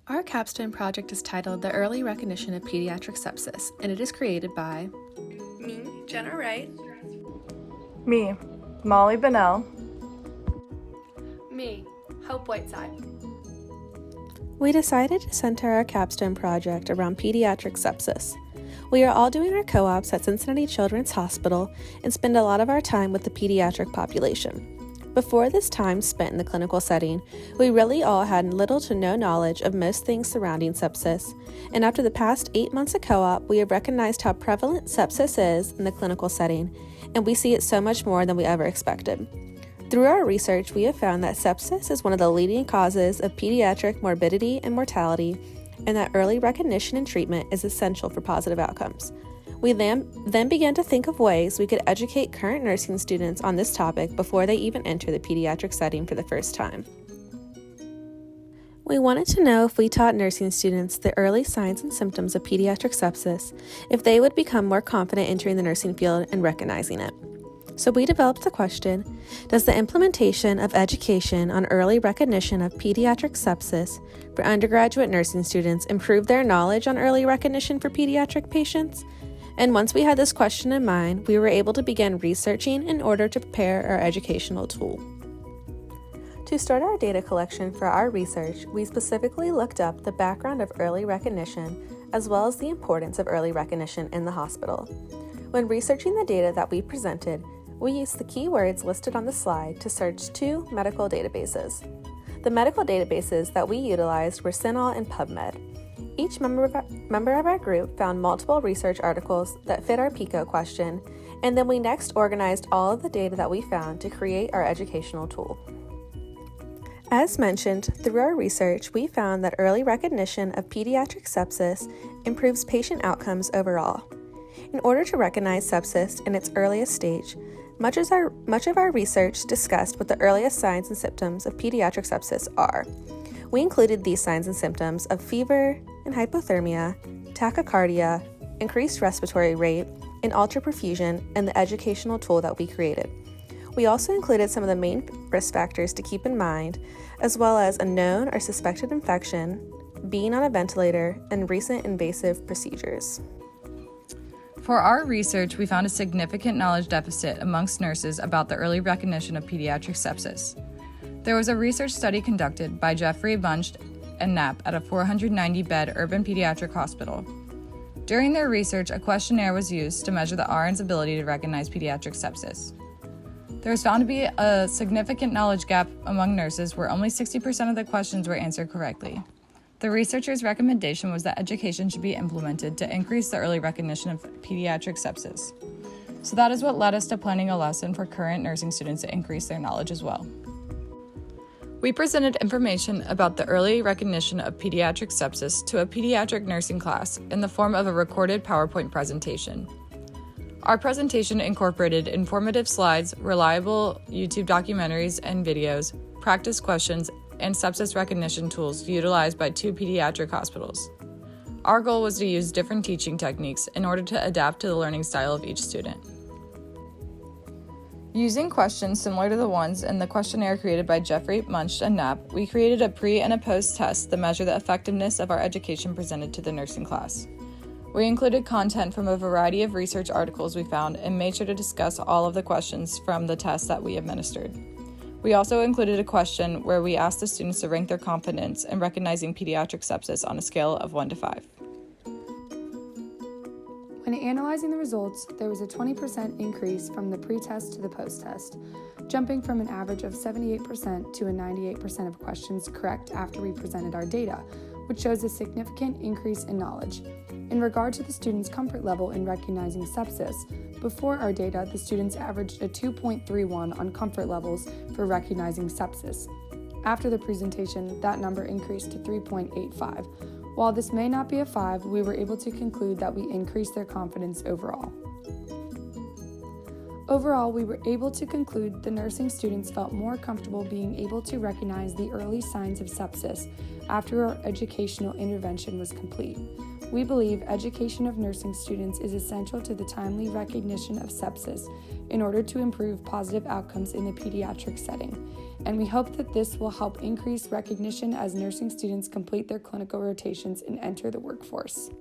Our capstone project is titled The Early Recognition of Pediatric Sepsis, and it is created by me, Jenna Wright. Me, Molly Bunnell. Me, Hope Whiteside. We decided to center our capstone project around pediatric sepsis. We are all doing our co-ops at Cincinnati Children's Hospital and spend a lot of our time with the pediatric population. Before this time spent in the clinical setting, we really all had little to no knowledge of most things surrounding sepsis, and after the past 8 months of co-op, we have recognized how prevalent sepsis is in the clinical setting, and we see it so much more than we ever expected. Through our research, we have found that sepsis is one of the leading causes of pediatric morbidity and mortality, and that early recognition and treatment is essential for positive outcomes. We then began to think of ways we could educate current nursing students on this topic before they even enter the pediatric setting for the first time. We wanted to know if we taught nursing students the early signs and symptoms of pediatric sepsis, if they would become more confident entering the nursing field and recognizing it. So we developed the question, does the implementation of education on early recognition of pediatric sepsis for undergraduate nursing students improve their knowledge on early recognition for pediatric patients? And once we had this question in mind, we were able to begin researching in order to prepare our educational tool. To start our data collection for our research, we specifically looked up the background of early recognition as well as the importance of early recognition in the hospital. When researching the data that we presented, we used the keywords listed on the slide to search 2 medical databases. The medical databases that we utilized were CINAHL and PubMed. Each member of our group found multiple research articles that fit our PICO question, and then we next organized all of the data that we found to create our educational tool. As mentioned, through our research, we found that early recognition of pediatric sepsis improves patient outcomes overall. In order to recognize sepsis in its earliest stage, much of our research discussed what the earliest signs and symptoms of pediatric sepsis are. We included these signs and symptoms of fever and hypothermia, tachycardia, increased respiratory rate, and ultraperfusion in the educational tool that we created. We also included some of the main risk factors to keep in mind, as well as a known or suspected infection, being on a ventilator, and recent invasive procedures. For our research, we found a significant knowledge deficit amongst nurses about the early recognition of pediatric sepsis. There was a research study conducted by Jeffrey Bunch and Knapp at a 490-bed urban pediatric hospital. During their research, a questionnaire was used to measure the RN's ability to recognize pediatric sepsis. There was found to be a significant knowledge gap among nurses where only 60% of the questions were answered correctly. The researchers' recommendation was that education should be implemented to increase the early recognition of pediatric sepsis. So that is what led us to planning a lesson for current nursing students to increase their knowledge as well. We presented information about the early recognition of pediatric sepsis to a pediatric nursing class in the form of a recorded PowerPoint presentation. Our presentation incorporated informative slides, reliable YouTube documentaries and videos, practice questions, and sepsis recognition tools utilized by 2 pediatric hospitals. Our goal was to use different teaching techniques in order to adapt to the learning style of each student. Using questions similar to the ones in the questionnaire created by Jeffrey Bunch and Knapp, we created a pre- and a post-test to measure the effectiveness of our education presented to the nursing class. We included content from a variety of research articles we found and made sure to discuss all of the questions from the test that we administered. We also included a question where we asked the students to rank their confidence in recognizing pediatric sepsis on a scale of 1 to 5. When analyzing the results, there was a 20% increase from the pre-test to the post-test, jumping from an average of 78% to a 98% of questions correct after we presented our data, which shows a significant increase in knowledge. In regard to the students' comfort level in recognizing sepsis, before our data, the students averaged a 2.31 on comfort levels for recognizing sepsis. After the presentation, that number increased to 3.85. While this may not be a 5, we were able to conclude that we increased their confidence overall. Overall, we were able to conclude the nursing students felt more comfortable being able to recognize the early signs of sepsis after our educational intervention was complete. We believe education of nursing students is essential to the timely recognition of sepsis in order to improve positive outcomes in the pediatric setting, and we hope that this will help increase recognition as nursing students complete their clinical rotations and enter the workforce.